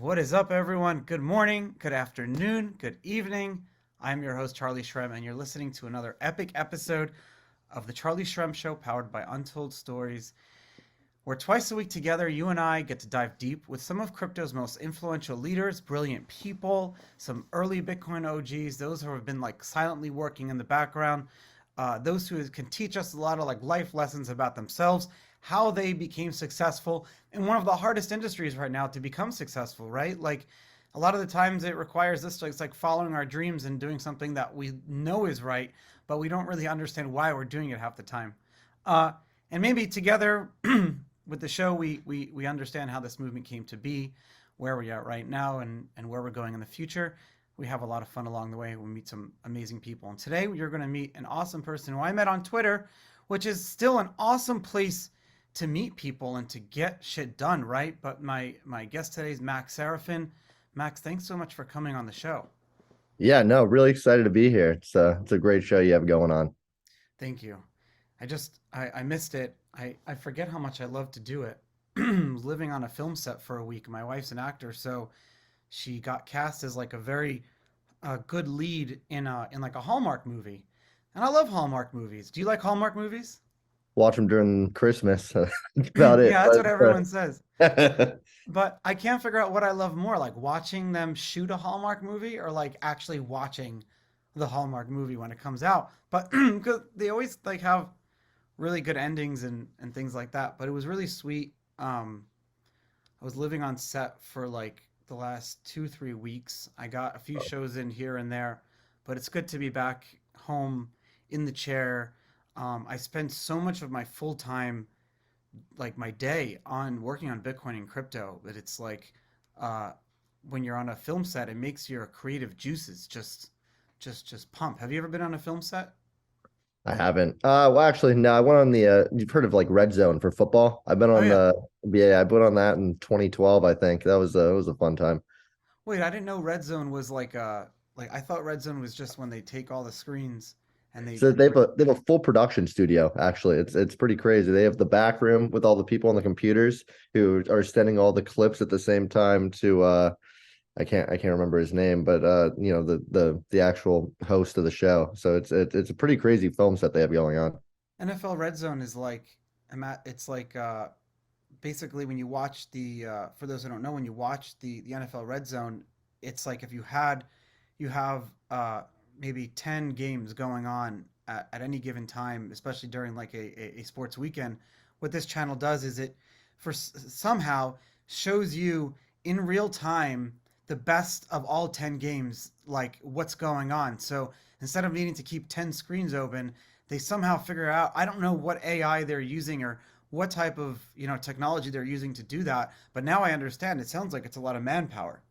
What is up, everyone? Good morning, good afternoon, good evening. I'm your host, Charlie Shrem, and you're listening to another epic episode of The Charlie Shrem Show, powered by Untold Stories, where twice a week together, you and I get to dive deep with some of crypto's most influential leaders, brilliant people, some early Bitcoin OGs, those who have been like silently working in the background, those who can teach us a lot of like life lessons about themselves, how they became successful in one of the hardest industries right now to become successful, right? Like a lot of the times it requires this, it's like following our dreams and doing something that we know is right, but we don't really understand why we're doing it half the time. Uh, and maybe together with the show, we understand how this movement came to be, where we're at right now, and where we're going in the future. We have a lot of fun along the way. We meet some amazing people. And today you're going to meet an awesome person who I met on Twitter, which is still an awesome place to meet people and to get shit done, right? But my guest today is Max Sarafin. Max, thanks so much for coming on the show. Yeah, no, really excited to be here. It's a great show you have going on. Thank you. I missed it. I forget how much I love to do it. Living on a film set for a week. My wife's an actor, so she got cast as like a very good lead in like a Hallmark movie. And I love Hallmark movies. Do you like Hallmark movies? Watch them during Christmas. That's about it. Yeah, that's what everyone says. But But I can't figure out what I love more, like watching them shoot a Hallmark movie or like actually watching the Hallmark movie when it comes out. But because they always like have really good endings and things like that. But it was really sweet. I was living on set for like the last 2, 3 weeks. I got a few shows in here and there, but it's good to be back home in the chair. I spend so much of my full time, like my day, on working on Bitcoin and crypto that it's like uh, when you're on a film set, it makes your creative juices just pump. Have you ever been on a film set? I haven't. Well, actually, no. I went on you've heard of like Red Zone for football. I've been Oh on yeah. the yeah. I went on that in 2012. I think that was it was a fun time. Wait, I didn't know Red Zone was like I thought Red Zone was just when they take all the screens and they So they have a full production studio. Actually, it's pretty crazy. They have the back room with all the people on the computers who are sending all the clips at the same time to I can't remember his name, but the actual host of the show. So it's a pretty crazy film set they have going on. NFL Red Zone is like it's like basically when you watch the for those who don't know, when you watch the NFL Red Zone, it's like if you have maybe 10 games going on at any given time, especially during like a sports weekend. What this channel does is it somehow shows you in real time the best of all 10 games, like what's going on. So instead of needing to keep 10 screens open, they somehow figure out, I don't know what AI they're using or what type of technology they're using to do that, but now I understand. It sounds like it's a lot of manpower.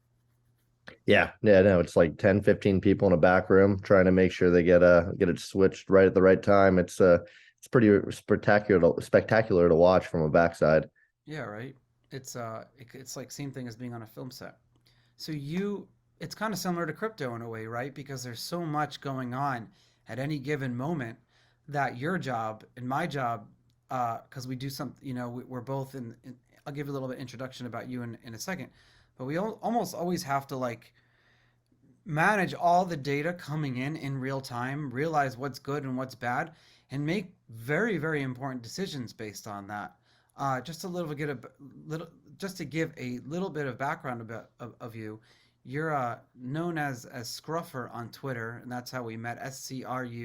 Yeah, yeah, no, it's like 10, 15 people in a back room trying to make sure they get it switched right at the right time. It's pretty spectacular to watch from a backside. Yeah, right. It's like same thing as being on a film set. So you it's kind of similar to crypto in a way, right? Because there's so much going on at any given moment that your job and my job, because we do some, we're both in. I'll give you a little bit introduction about you in a second, but we almost always have to like manage all the data coming in real time, realize what's good and what's bad, and make very, very important decisions based on that. Just a little get a little, just to give a little bit of background of you. You're known as Scruffer on Twitter, and that's how we met. SCRUFFUR.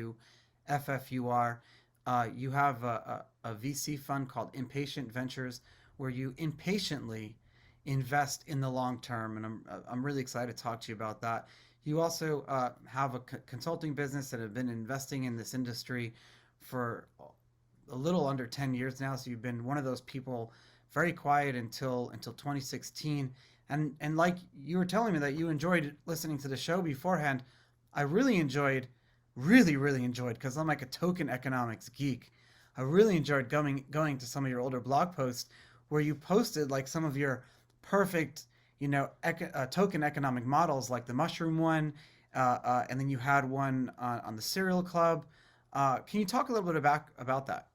You have a VC fund called Impatient Ventures, where you impatiently invest in the long term, and I'm really excited to talk to you about that. You also have a consulting business that have been investing in this industry for a little under 10 years now. So you've been one of those people very quiet until 2016. And like you were telling me that you enjoyed listening to the show beforehand, I really enjoyed, really enjoyed, because I'm like a token economics geek. I really enjoyed going to some of your older blog posts where you posted like some of your perfect, token economic models, like the mushroom one, and then you had one on the Serial Club. Can you talk a little bit about that?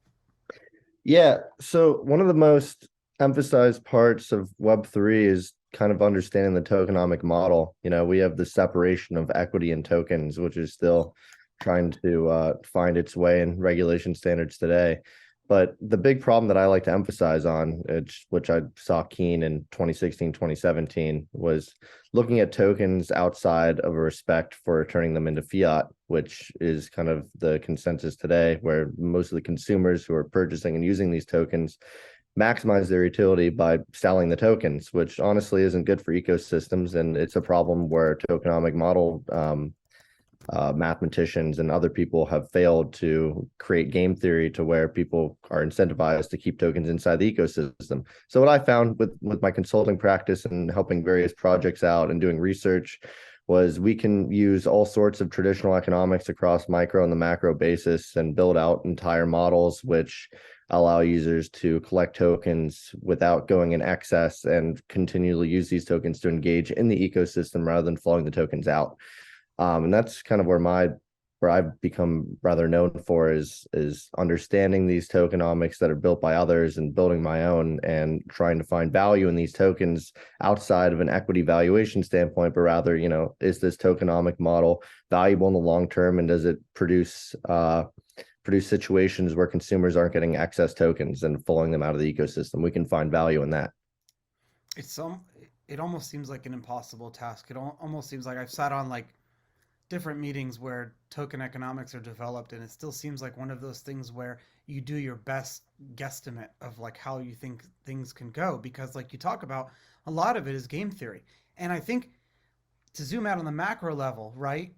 Yeah, so one of the most emphasized parts of Web3 is kind of understanding the tokenomic model. We have the separation of equity and tokens, which is still trying to find its way in regulation standards today. But the big problem that I like to emphasize on, which I saw keen in 2016, 2017, was looking at tokens outside of a respect for turning them into fiat, which is kind of the consensus today, where most of the consumers who are purchasing and using these tokens maximize their utility by selling the tokens, which honestly isn't good for ecosystems. And it's a problem where tokenomic model mathematicians and other people have failed to create game theory to where people are incentivized to keep tokens inside the ecosystem. So what I found with my consulting practice and helping various projects out and doing research was we can use all sorts of traditional economics across micro and the macro basis and build out entire models which allow users to collect tokens without going in excess and continually use these tokens to engage in the ecosystem rather than flowing the tokens out. And that's kind of where I've become rather known for is understanding these tokenomics that are built by others and building my own and trying to find value in these tokens outside of an equity valuation standpoint, but rather, is this tokenomic model valuable in the long term, and does it produce situations where consumers aren't getting excess tokens and pulling them out of the ecosystem? We can find value in that. It's some. It almost seems like an impossible task. It almost seems like I've sat on like different meetings where token economics are developed, and it still seems like one of those things where you do your best guesstimate of like how you think things can go, because like you talk about, a lot of it is game theory. And I think to zoom out on the macro level, right?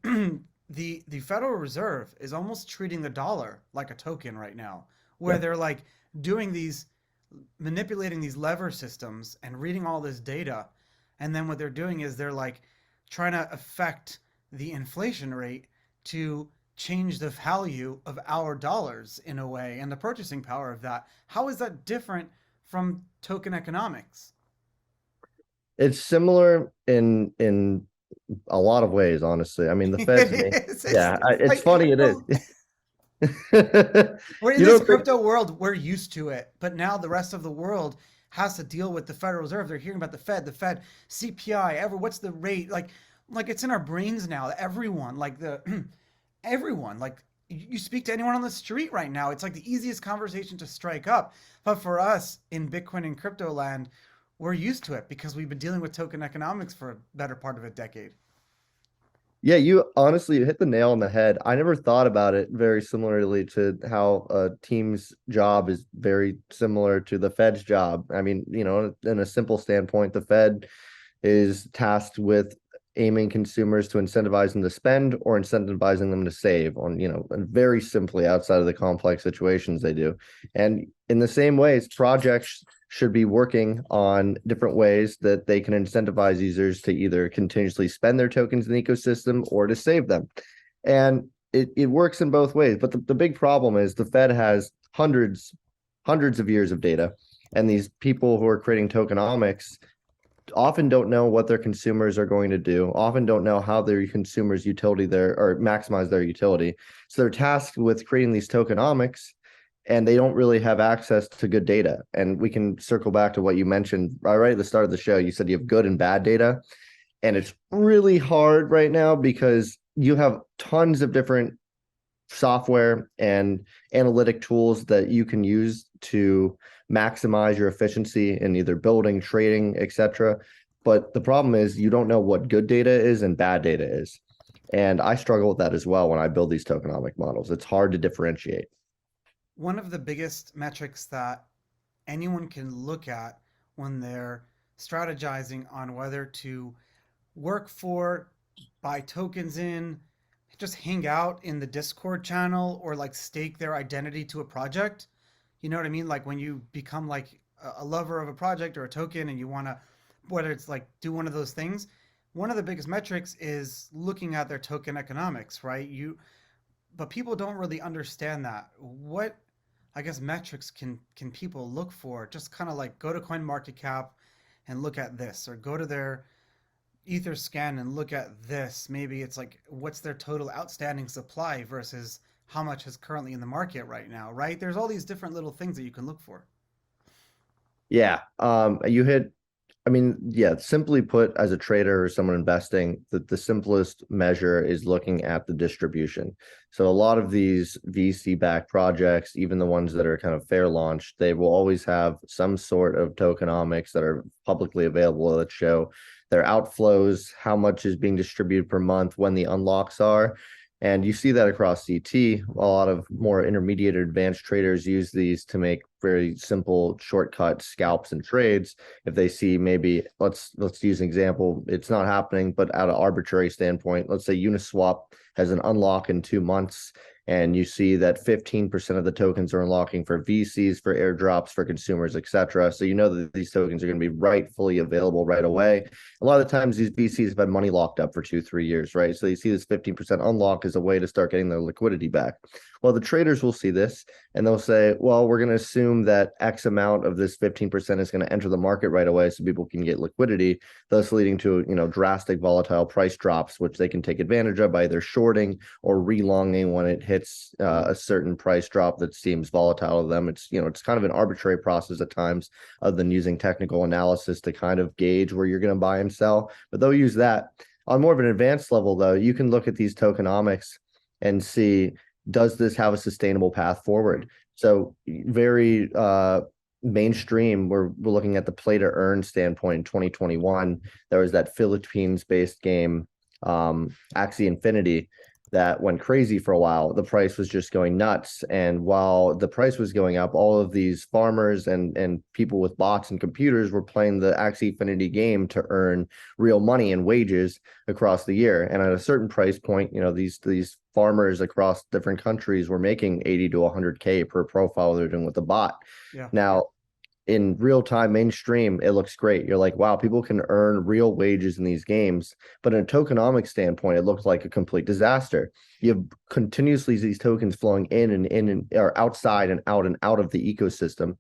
The Federal Reserve is almost treating the dollar like a token right now, where Yep. they're like doing these manipulating these lever systems and reading all this data, and then what they're doing is they're like trying to affect the inflation rate to change the value of our dollars in a way and the purchasing power of that. How is that different from token economics? It's similar in a lot of ways, honestly. I mean, the Fed's It is. yeah, it's Like funny. It is. well, we're in You this don't think crypto world, we're used to it, but now the rest of the world has to deal with the Federal Reserve. They're hearing about the Fed, CPI, what's the rate? Like it's in our brains now. Everyone, like the everyone, like you speak to anyone on the street right now, it's like the easiest conversation to strike up. But for us in Bitcoin and crypto land, we're used to it because we've been dealing with token economics for a better part of a decade. Yeah, you honestly hit the nail on the head. I never thought about it very similarly to how a team's job is very similar to the Fed's job. I mean, in a simple standpoint, the Fed is tasked with aiming consumers to incentivize them to spend or incentivizing them to save on, very simply outside of the complex situations they do. And in the same ways, projects should be working on different ways that they can incentivize users to either continuously spend their tokens in the ecosystem or to save them. And it works in both ways. But the big problem is the Fed has hundreds of years of data. And these people who are creating tokenomics often don't know what their consumers are going to do, often don't know how their consumers' utility there or maximize their utility. So they're tasked with creating these tokenomics and they don't really have access to good data. And we can circle back to what you mentioned right at the start of the show. You said you have good and bad data. And it's really hard right now because you have tons of different software and analytic tools that you can use to maximize your efficiency in either building, trading, etc. But the problem is you don't know what good data is and bad data is. And I struggle with that as well when I build these tokenomic models. It's hard to differentiate. One of the biggest metrics that anyone can look at when they're strategizing on whether to work for, buy tokens in, just hang out in the Discord channel, or like stake their identity to a project. You know what I mean? Like when you become like a lover of a project or a token and you want to, whether it's like do one of those things, one of the biggest metrics is looking at their token economics, right? But people don't really understand that. What, I guess, metrics can people look for? Just kind of like go to CoinMarketCap and look at this, or go to their ether scan and look at this. Maybe it's like what's their total outstanding supply versus how much is currently in the market right now, right? There's all these different little things that you can look for. Yeah. You hit I mean, yeah, simply put, as a trader or someone investing, the simplest measure is looking at the distribution. So a lot of these VC-backed projects, even the ones that are kind of fair launched, they will always have some sort of tokenomics that are publicly available that show their outflows, how much is being distributed per month, when the unlocks are. And you see that across CT. A lot of more intermediate advanced traders use these to make very simple shortcut scalps and trades. If they see, maybe let's use an example, it's not happening, but at an arbitrary standpoint, let's say Uniswap has an unlock in 2 months, and you see that 15% of the tokens are unlocking for VCs, for airdrops, for consumers, etc. So you know that these tokens are going to be rightfully available right away. A lot of the times these VCs have had money locked up for 2-3 years, right? So you see this 15% unlock as a way to start getting their liquidity back. Well, the traders will see this and they'll say, well, we're going to assume that X amount of this 15% is going to enter the market right away so people can get liquidity, thus leading to, drastic volatile price drops, which they can take advantage of by either shorting or relonging when it hits a certain price drop that seems volatile to them. It's kind of an arbitrary process at times, other than using technical analysis to kind of gauge where you're going to buy and sell. But they'll use that. On more of an advanced level, though, you can look at these tokenomics and see, does this have a sustainable path forward? So very mainstream, we're looking at the play to earn standpoint in 2021. There was that Philippines-based game, Axie Infinity, that went crazy for a while. The price was just going nuts. And while the price was going up, all of these farmers and people with bots and computers were playing the Axie Infinity game to earn real money and wages across the year. And at a certain price point, these farmers across different countries were making 80 to 100K per profile they're doing with the bot. Yeah. Now, in real time mainstream, it looks great. You're like, wow, people can earn real wages in these games. But in a tokenomic standpoint, it looks like a complete disaster. You have continuously these tokens flowing in and or outside and out of the ecosystem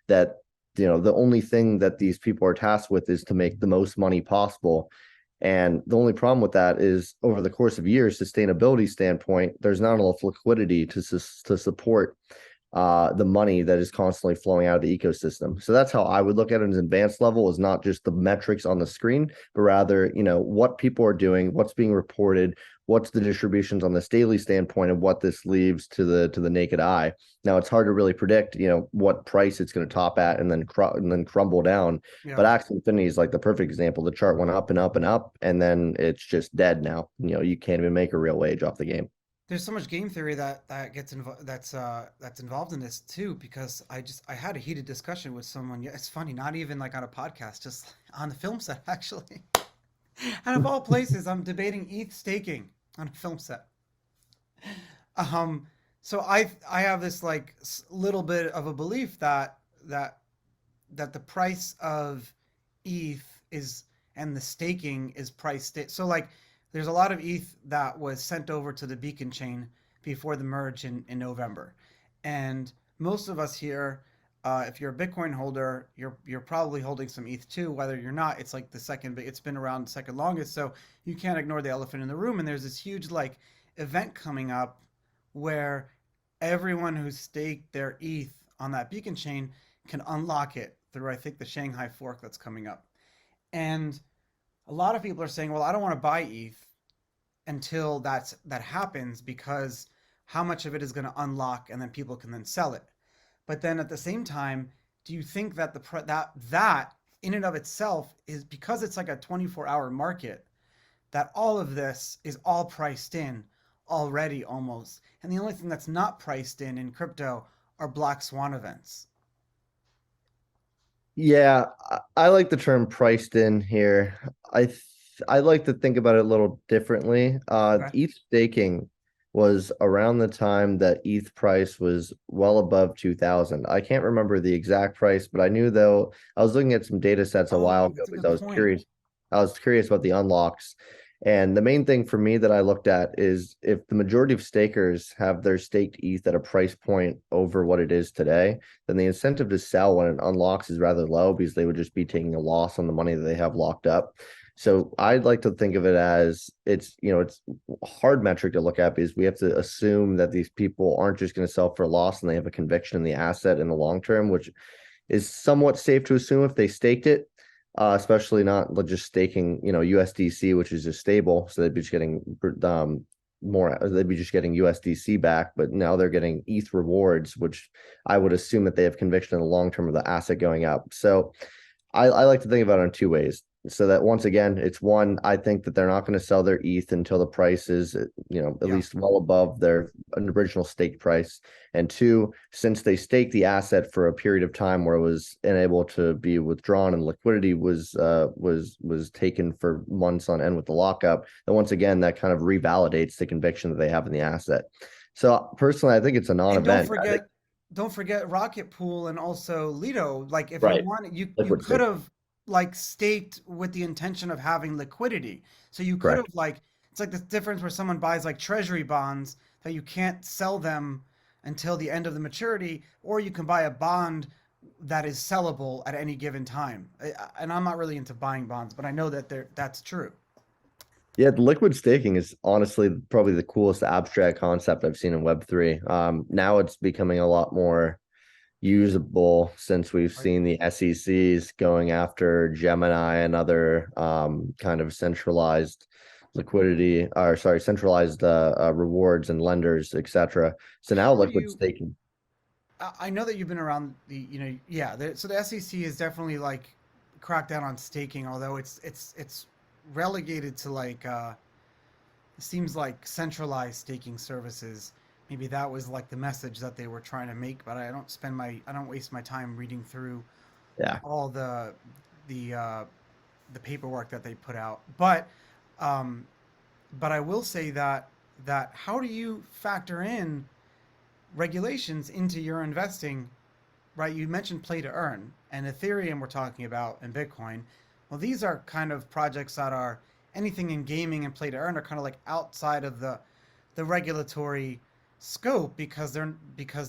that, the only thing that these people are tasked with is to make the most money possible. And the only problem with that is, over the course of years, sustainability standpoint, there's not enough liquidity to support the money that is constantly flowing out of the ecosystem. So that's how I would look at it. As advanced level is not just the metrics on the screen, but rather, what people are doing, what's being reported, what's the distributions on this daily standpoint, and what this leaves to the naked eye. Now, it's hard to really predict, what price it's going to top at and then crumble down. Yeah. But Axie Infinity is like the perfect example. The chart went up and up and up, and then it's just dead now. You can't even make a real wage off the game. There's so much game theory that gets that's involved in this too, because I had a heated discussion with someone. Yeah, it's funny, not even like on a podcast, just on the film set actually. And of all places, I'm debating ETH staking on a film set. Um, so I have this like little bit of a belief that that the price of ETH is and the staking is so like there's a lot of ETH that was sent over to the Beacon chain before the merge in November. And most of us here, if you're a Bitcoin holder, you're probably holding some ETH too. Whether you're not, it's like the second, it's been around the second longest. So you can't ignore the elephant in the room. And there's this huge like event coming up where everyone who staked their ETH on that Beacon chain can unlock it through, I think, the Shanghai fork that's coming up. And a lot of people are saying, well, I don't want to buy ETH until that happens, because how much of it is going to unlock and then people can then sell it. But then at the same time, do you think that that in and of itself is, because it's like a 24-hour market, that all of this is all priced in already almost, and the only thing that's not priced in crypto are black swan events? Yeah, I like the term priced in here. I like to think about it a little differently. Okay. ETH staking was around the time that ETH price was well above 2000. I can't remember the exact price, but I knew, though, I was looking at some data sets a while Oh, ago that's a because good point. I was curious about the unlocks. And the main thing for me that I looked at is, if the majority of stakers have their staked ETH at a price point over what it is today, then the incentive to sell when it unlocks is rather low, because they would just be taking a loss on the money that they have locked up. So I'd like to think of it as, it's a hard metric to look at, because we have to assume that these people aren't just going to sell for a loss, and they have a conviction in the asset in the long term, which is somewhat safe to assume if they staked it. especially not just staking, USDC, which is just stable. So they'd be just getting more, they'd be just getting USDC back, but now they're getting ETH rewards, which I would assume that they have conviction in the long term of the asset going up. So I like to think about it in two ways. So that once again, it's one, I think that they're not going to sell their ETH until the price is, at Yeah. least well above their original stake price. And two, since they staked the asset for a period of time where it was unable to be withdrawn and liquidity was taken for months on end with the lockup, then once again, that kind of revalidates the conviction that they have in the asset. So personally, I think it's a And non-event. I think, don't forget Rocket Pool and also Lido. Like if you right, wanted, you liquid could stake, have like staked with the intention of having liquidity. So you could have correct. like it's like the difference where someone buys like treasury bonds that you can't sell them until the end of the maturity, or you can buy a bond that is sellable at any given time. And I'm not really into buying bonds, but I know that that's true. Yeah, the liquid staking is honestly probably the coolest abstract concept I've seen in Web3. Now it's becoming a lot more usable since we've Right. seen the SECs going after Gemini and other kind of centralized liquidity, or sorry, centralized rewards and lenders, etc. So now How are liquid you? staking. I know that you've been around yeah. So the SEC is definitely like cracked down on staking, although it's relegated to like it seems like centralized staking services. Maybe that was like the message that they were trying to make, but I don't waste my time reading through Yeah. all the the paperwork that they put out. Um, but I will say that how do you factor in regulations into your investing, right? You mentioned play to earn and Ethereum we're talking about and Bitcoin. Well, these are kind of projects that are anything in gaming and play to earn are kind of like outside of the regulatory scope because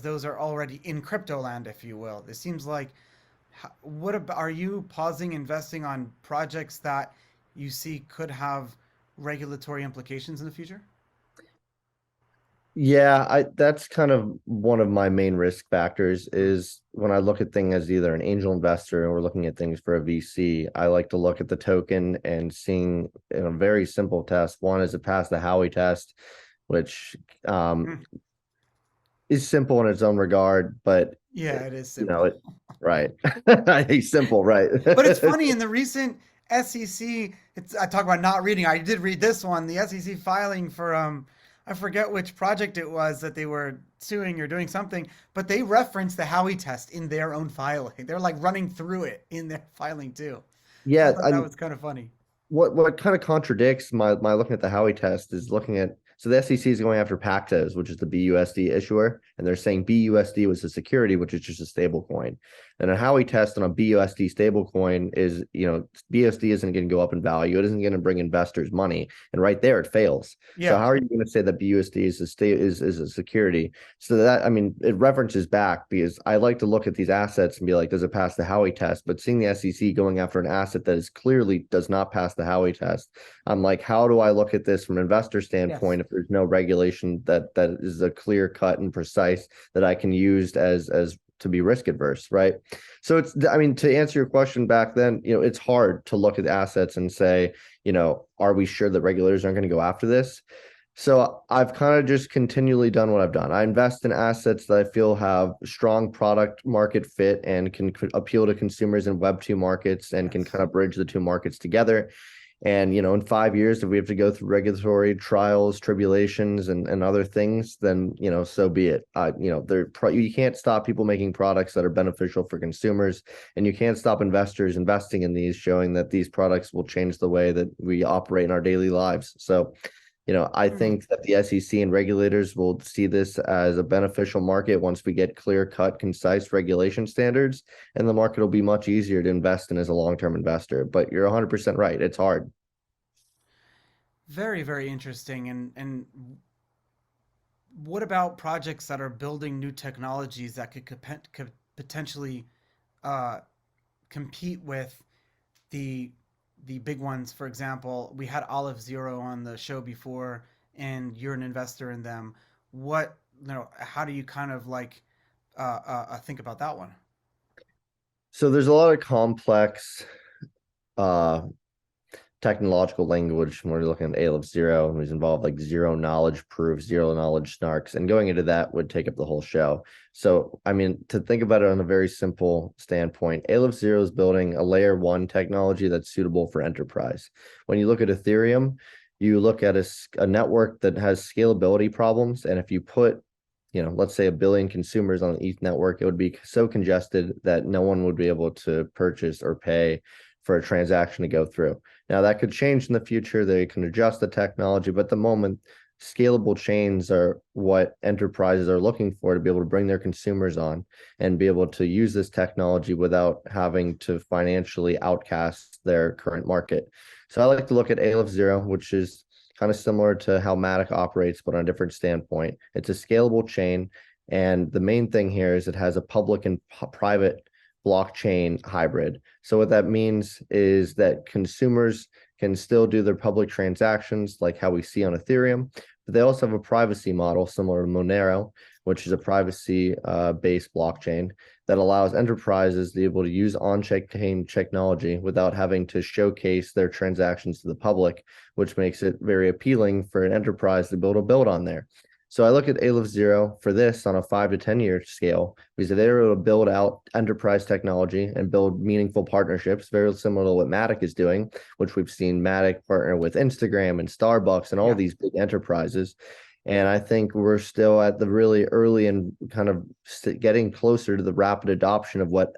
those are already in crypto land, if you will. It seems like what about, are you pausing investing on projects that you see could have regulatory implications in the future? Yeah, I that's kind of one of my main risk factors Mm. is when I look at things as either an angel investor or looking at things for a VC, I like to look at the token and seeing in a very simple test. One is it passed the Howey test, which Mm. is simple in its own regard, but Yeah, it, it is you know, simple. it right. Simple, right. But it's funny in the recent SEC. I talk about not reading. I did read this one. The SEC filing for I forget which project it was that they were suing or doing something, but they referenced the Howey test in their own filing. They're like running through it in their filing too. So I Yeah, thought that and was kind of funny. what kind of contradicts my looking at the Howey test is looking at so the SEC is going after Pactos, which is the BUSD issuer, and they're saying BUSD was a security, which is just a stable coin. And a Howey test on a BUSD stable coin is, BUSD isn't going to go up in value. It isn't going to bring investors money. And right there it fails. So Yeah. how are you going to say that BUSD is a security? So that I mean it references back because I like to look at these assets and be like, does it pass the Howey test? But seeing the SEC going after an asset that is clearly does not pass the Howey test, I'm like, how do I look at this from an investor Yes. standpoint if there's no regulation that is a clear cut and precise that I can use as to be risk adverse, right? So I mean, to answer your question back then, it's hard to look at assets and say, are we sure that regulators aren't going to go after this? So I've kind of just continually done what I've done. I invest in assets that I feel have strong product market fit and can appeal to consumers in Web2 markets and can Yes. kind of bridge the two markets together. And in 5 years, if we have to go through regulatory trials, tribulations, and other things, then so be it. You can't stop people making products that are beneficial for consumers, and you can't stop investors investing in these, showing that these products will change the way that we operate in our daily lives. So I Hmm. think that the SEC and regulators will see this as a beneficial market once we get clear-cut, concise regulation standards, and the market will be much easier to invest in as a long-term investor. But you're 100% right. It's hard. Very, very interesting. And what about projects that are building new technologies that could potentially uh, compete with the the big ones? For example, we had Aleph Zero on the show before, and you're an investor in them. What How do you kind of like think about that one? So there's a lot of complex uh technological language when we're looking at Aleph Zero, and was involved like zero knowledge proof, zero knowledge snarks, and going into that would take up the whole show. So, I mean, to think about it on a very simple standpoint, Aleph Zero is building a layer one technology that's suitable for enterprise. When you look at Ethereum, you look at a network that has scalability problems, and if you put let's say a billion consumers on the ETH network, it would be so congested that no one would be able to purchase or pay for a transaction to go through. Now, that could change in the future. They can adjust the technology, but at the moment, scalable chains are what enterprises are looking for to be able to bring their consumers on and be able to use this technology without having to financially outcast their current market. So I like to look at Aleph Zero, which is kind of similar to how Matic operates, but on a different standpoint. It's a scalable chain. And the main thing here is it has a public and private blockchain hybrid. So what that means is that consumers can still do their public transactions like how we see on Ethereum, but they also have a privacy model similar to Monero, which is a privacy based blockchain that allows enterprises to be able to use on-chain technology without having to showcase their transactions to the public, which makes it very appealing for an enterprise to be able to build on there. So I look at Aleph Zero for this on a 5 to 10 year scale because they're able to build out enterprise technology and build meaningful partnerships, very similar to what Matic is doing, which we've seen Matic partner with Instagram and Starbucks and all Yeah. these big enterprises. And I think we're still at the really early and kind of getting closer to the rapid adoption of what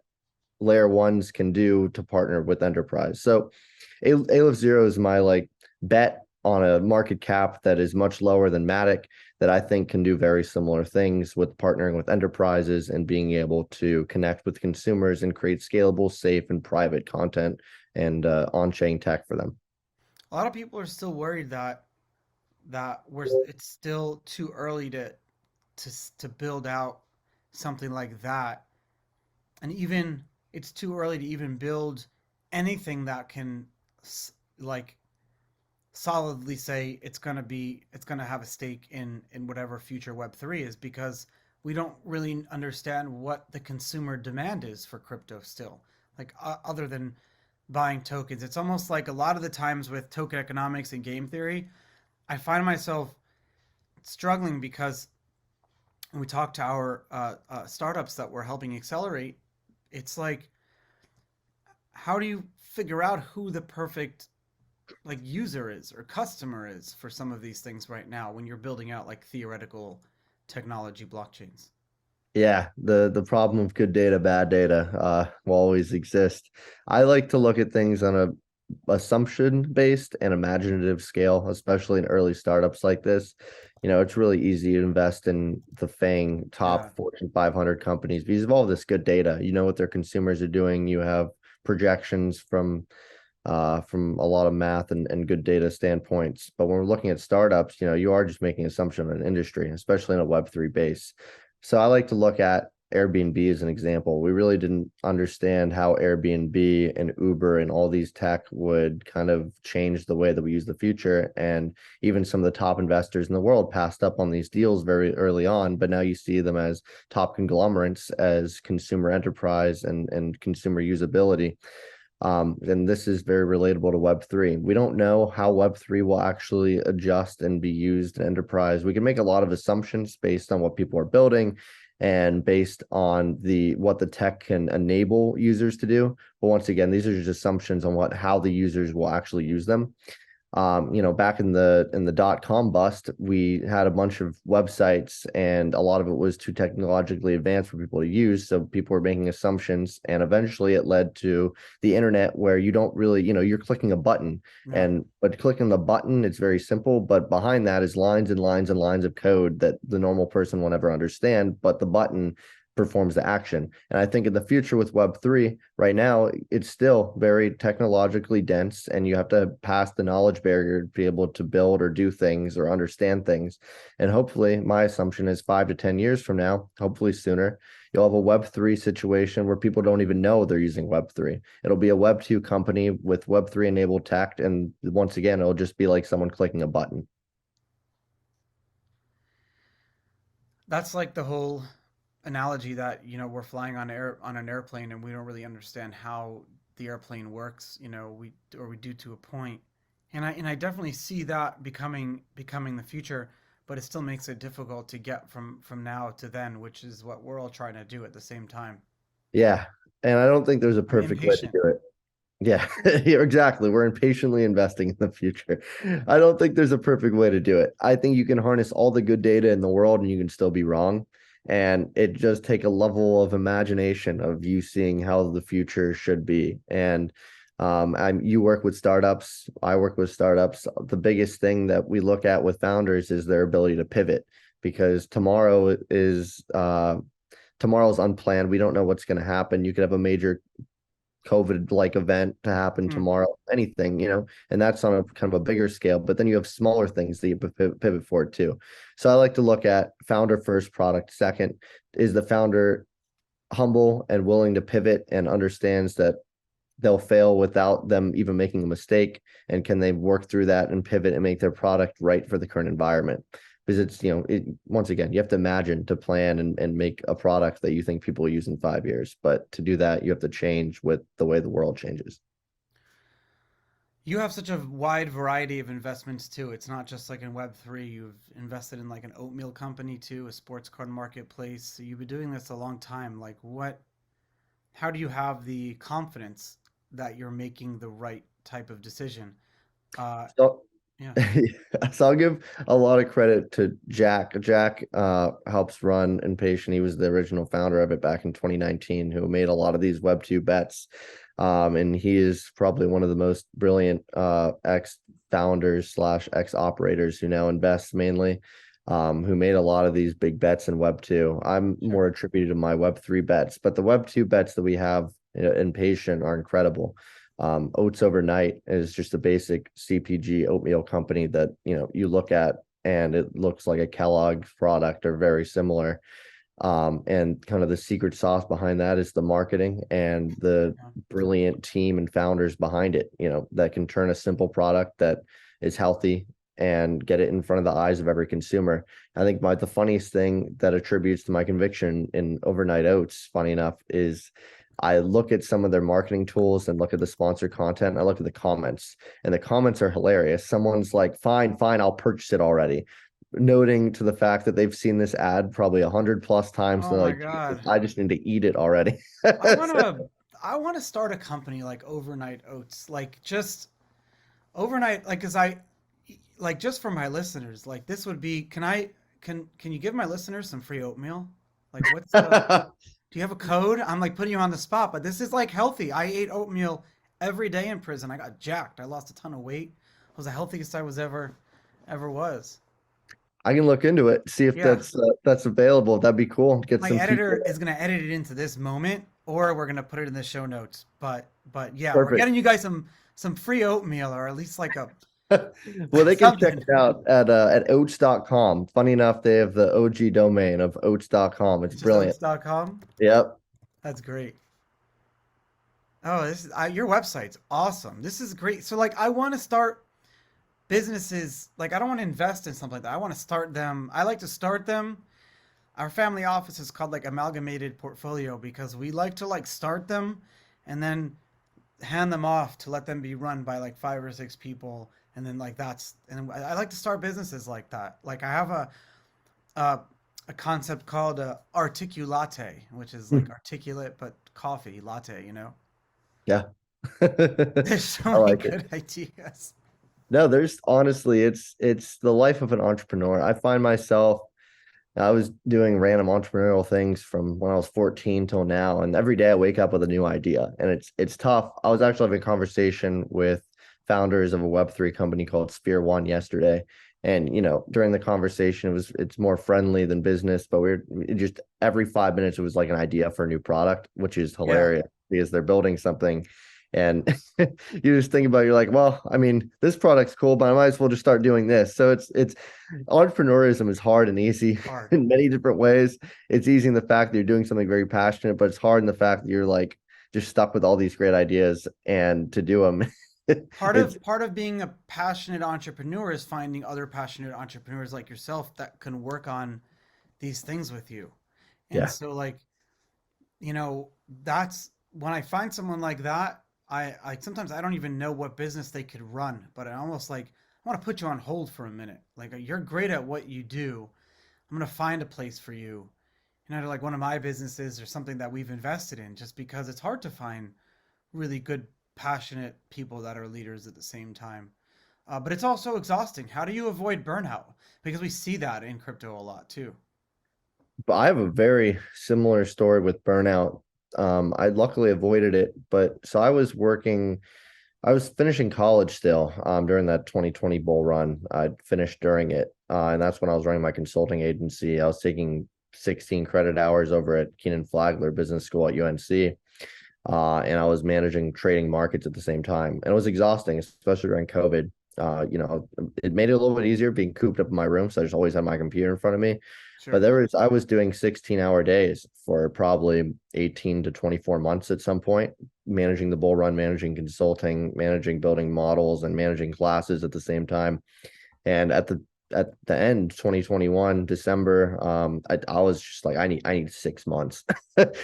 layer ones can do to partner with enterprise. So Aleph Zero is my like bet on a market cap that is much lower than Matic that I think can do very similar things with partnering with enterprises and being able to connect with consumers and create scalable, safe, and private content and on-chain tech for them. A lot of people are still worried that it's still too early to build out something like that, and even it's too early to even build anything that can like solidly say it's going to have a stake in whatever future web3 is, because we don't really understand what the consumer demand is for crypto still, like other than buying tokens. It's almost like a lot of the times with token economics and game theory, I find myself struggling because when we talk to our startups that we're helping accelerate, it's like, how do you figure out who the perfect like user is or customer is for some of these things right now when you're building out like theoretical technology blockchains? Yeah, the problem of good data, bad data will always exist. I like to look at things on a assumption based and imaginative scale, especially in early startups like this. It's really easy to invest in the FANG Yeah. top Fortune 500 companies because of all this good data. You know what their consumers are doing. You have projections from a lot of math and good data standpoints. But when we're looking at startups, you are just making assumption on an industry, especially in a Web3 base. So I like to look at Airbnb as an example. We really didn't understand how Airbnb and Uber and all these tech would kind of change the way that we use the future. And even some of the top investors in the world passed up on these deals very early on, but now you see them as top conglomerates, as consumer enterprise and consumer usability. And this is very relatable to Web3. We don't know how Web3 will actually adjust and be used in enterprise. We can make a lot of assumptions based on what people are building and based on what the tech can enable users to do. But once again, these are just assumptions on how the users will actually use them. Back in the dot-com bust, we had a bunch of websites and a lot of it was too technologically advanced for people to use. So people were making assumptions, and eventually it led to the internet where you don't really, you're clicking a button, Yeah. but clicking the button, it's very simple, but behind that is lines and lines and lines of code that the normal person will never understand, but the button performs the action. And I think in the future with Web3, right now, it's still very technologically dense, and you have to pass the knowledge barrier to be able to build or do things or understand things. And hopefully, my assumption is 5 to 10 years from now, hopefully sooner, you'll have a Web3 situation where people don't even know they're using Web3. It'll be a Web2 company with Web3 enabled tech. And once again, it'll just be like someone clicking a button. That's like the whole analogy that we're flying on an airplane and we don't really understand how the airplane works, we do to a point. And I definitely see that becoming the future, but it still makes it difficult to get from now to then, which is what we're all trying to do at the same time. Yeah. And I don't think there's a I'm perfect way to impatient. do it. Yeah, yeah, exactly. We're impatiently investing in the future. I don't think there's a perfect way to do it. I think you can harness all the good data in the world and you can still be wrong. And it just take a level of imagination of you seeing how the future should be. And you work with startups, I work with startups. The biggest thing that we look at with founders is their ability to pivot because tomorrow's unplanned. We don't know what's going to happen. You could have a major COVID like event to happen Hmm. tomorrow, anything, and that's on a kind of a bigger scale. But then you have smaller things that you pivot for too. So I like to look at founder first, product second. Is the founder humble and willing to pivot and understands that they'll fail without them even making a mistake? And can they work through that and pivot and make their product right for the current environment? Because once again, you have to imagine to plan and make a product that you think people will use in 5 years. But to do that, you have to change with the way the world changes. You have such a wide variety of investments too. It's not just like in Web3. You've invested in like an oatmeal company too, a sports card marketplace. So you've been doing this a long time. Like how do you have the confidence that you're making the right type of decision? Uh, So yeah, so I'll give a lot of credit to Jack. Jack helps run Impatient. He was the original founder of it back in 2019, who made a lot of these Web 2 bets. And he is probably one of the most brilliant ex founders slash ex operators who now invests mainly, who made a lot of these big bets in Web 2. I'm sure. more attributed to my Web 3 bets, but the Web 2 bets that we have in Patient are incredible. Oats Overnight is just a basic CPG oatmeal company that you look at and it looks like a Kellogg's product or very similar. And kind of the secret sauce behind that is the marketing and the Yeah. brilliant team and founders behind it, that can turn a simple product that is healthy and get it in front of the eyes of every consumer. I think the funniest thing that attributes to my conviction in Overnight Oats, funny enough, is I look at some of their marketing tools and look at the sponsored content. And I look at the comments, and the comments are hilarious. Someone's like, "Fine, fine, I'll purchase it already," noting to the fact that they've seen this ad probably 100 plus times. Oh They're my like, "Jesus, God. I just need to eat it already." I wanna I wanna start a company like Overnight Oats. Like just overnight, like, cause I like just for my listeners, like this would be can you give my listeners some free oatmeal? Like what's the do you have a code? I'm like putting you on the spot, but this is like healthy. I ate oatmeal every day in prison. I got jacked. I lost a ton of weight. I was the healthiest I was ever was. I can look into it, see if Yeah. that's available. That'd be cool. Get My some editor people. is gonna edit it into this moment, or we're gonna put it in the show notes. But yeah, we're Perfect. getting you guys some free oatmeal, or at least like a Well, they can check something. it out at oats.com. Funny enough, they have the OG domain of oats.com. It's It's just brilliant. oats.com. Yep. That's great. Oh, your website's awesome. This is great. So like I want to start businesses, like I don't want to invest in something like that. I want to start them. I like to start them. Our family office is called like Amalgamated Portfolio because we like to like start them and then hand them off to let them be run by like 5 or 6 people, and then like and I like to start businesses like that. Like I have a, a concept called articulate, which is like articulate but coffee latte. Yeah. There's so I many like it. good ideas. No, there's honestly, it's the life of an entrepreneur. I find myself I was doing random entrepreneurial things from when I was 14 till now, and every day I wake up with a new idea, and it's tough. I was actually having a conversation with founders of a Web3 company called Sphere One yesterday, and during the conversation, it's more friendly than business, but it just every 5 minutes it was like an idea for a new product, which is Yeah, hilarious because they're building something. And you just think about it, you're like, well, I mean, this product's cool, but I might as well just start doing this. So it's entrepreneurism is hard and easy hard. in many different ways. It's easy in the fact that you're doing something very passionate, but it's hard in the fact that you're like just stuck with all these great ideas and to do them. Part It's of part of being a passionate entrepreneur is finding other passionate entrepreneurs like yourself that can work on these things with you. And yeah, so like, that's when I find someone like that, I sometimes I don't even know what business they could run, but I almost like I want to put you on hold for a minute. Like you're great at what you do. I'm gonna find a place for you. Like one of my businesses or something that we've invested in, just because it's hard to find really good, passionate people that are leaders at the same time. But it's also exhausting. How do you avoid burnout? Because we see that in crypto a lot too. But I have a very similar story with burnout. I luckily avoided it, but so I was finishing college still during that 2020 bull run. I finished during it, and that's when I was running my consulting agency. I was taking 16 credit hours over at Keenan Flagler Business School at UNC, and I was managing trading markets at the same time. And it was exhausting, especially during COVID. It made it a little bit easier being cooped up in my room, so I just always had my computer in front of me. But Sure. I was doing 16-hour days for probably 18 to 24 months at some point, managing the bull run, managing consulting, managing building models, and managing classes at the same time. And at the end 2021 December, I was just like, I need 6 months.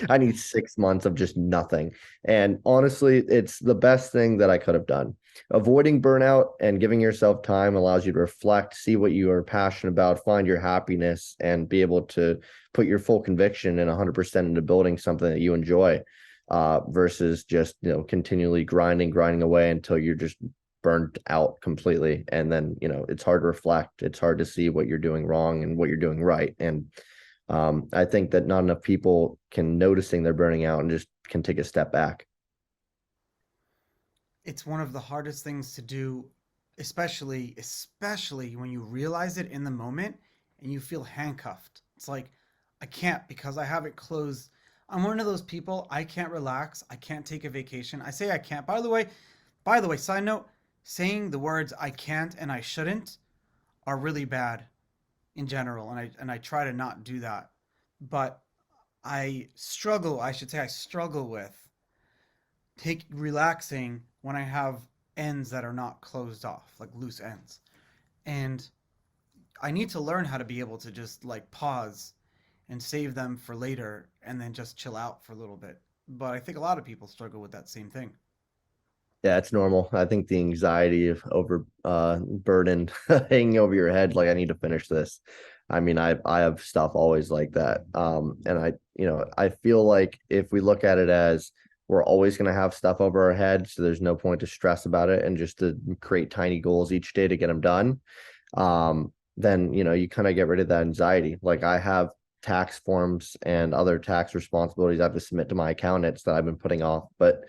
I need 6 months of just nothing. And honestly, it's the best thing that I could have done. Avoiding burnout and giving yourself time allows you to reflect, see what you are passionate about, find your happiness, and be able to put your full conviction and 100% into building something that you enjoy, versus just, continually grinding away until you're just burned out completely. And then, it's hard to reflect. It's hard to see what you're doing wrong and what you're doing right. And I think that not enough people can noticing they're burning out and just can take a step back. It's one of the hardest things to do, especially when you realize it in the moment and you feel handcuffed. It's like I can't because I have it closed. I'm one of those people, I can't relax, I can't take a vacation. I say I can't. By the way, side note, saying the words I can't and I shouldn't are really bad in general, and I try to not do that. But I struggle with take relaxing when I have ends that are not closed off, like loose ends. And I need to learn how to be able to just like pause and save them for later and then just chill out for a little bit. But I think a lot of people struggle with that same thing. Yeah, it's normal. I think the anxiety of over burden hanging over your head, like I need to finish this. I mean, I have stuff always like that. And I feel like if we look at it as we're always going to have stuff over our head, so there's no point to stress about it and just to create tiny goals each day to get them done. Then, you kind of get rid of that anxiety. Like I have tax forms and other tax responsibilities I have to submit to my accountants that I've been putting off. But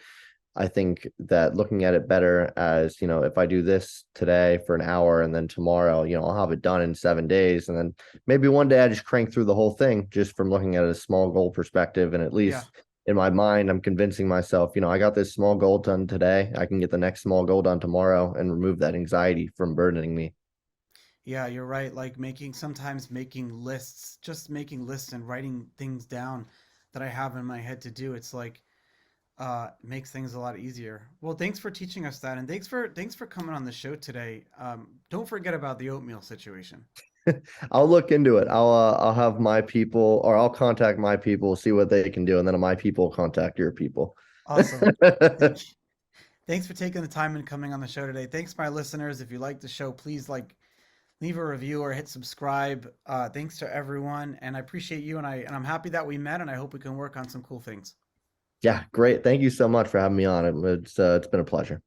I think that looking at it better as, if I do this today for an hour and then tomorrow, I'll have it done in 7 days. And then maybe one day I just crank through the whole thing just from looking at a small goal perspective. And at Yeah. least in my mind, I'm convincing myself, I got this small goal done today. I can get the next small goal done tomorrow and remove that anxiety from burdening me. Yeah, you're right. Like sometimes making lists, just making lists and writing things down that I have in my head to do. It's like makes things a lot easier. Well, thanks for teaching us that, and thanks for coming on the show today. Don't forget about the oatmeal situation. I'll look into it. I'll have my people, or I'll contact my people, see what they can do, and then my people contact your people. Awesome. Thank you. Thanks for taking the time and coming on the show today. Thanks, my listeners. If you like the show, please leave a review or hit subscribe. Thanks to everyone, and I appreciate you, and I'm happy that we met, and I hope we can work on some cool things. Yeah, great. Thank you so much for having me on. It's been a pleasure.